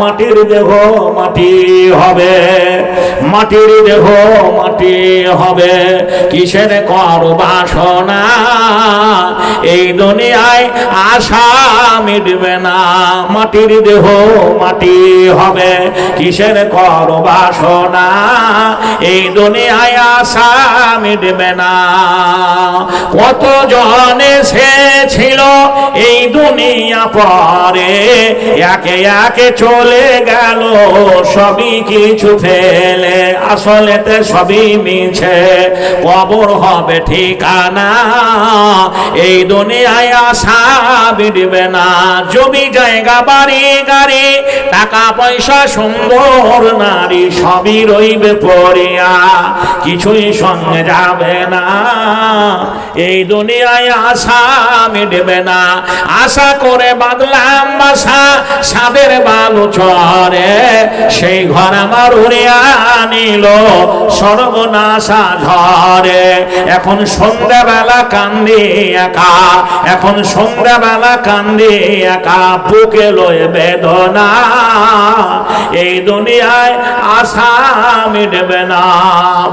মাটির দেহ মাটি হবে, মাটির দেহ মাটি হবে। কিসের কর বাসনা এই দুনিয়ায় আশা মিটবে না। মাটির দেহ মাটি হবে, কিসের কর বাসনা এই দুনিয়ায় আশা মিটবে না। কত জন এসেছিল এই দুনিয়া পরে, একে একে চলে গেল সবই কিছু ফেলে। আসলেতে সবই মিছে, কবর হবে ঠিকানা এই দুনিয়ায় আশা মিটবে না। জমি জায়গা বাড়ি গাড়ি টাকা পয়সা সুন্দর নারী সবই রইবে পড়িয়া, কিছুই সঙ্গে যাবে না এই দুনিয়ায় আশা মিটবে না। আশা করে বাঁধলাম বাসা সাদের বালু চরে, সেই ঘর আমার উড়িয়া নিল সর্বনাশা ঝরে। এখন সন্ধ্যাবেলা কান্দি একা, এখন সন্ধ্যাবেলা কান্দি একা, বুকে লয়ে বেদনা এই দুনিয়ায় আশা মিটবে না।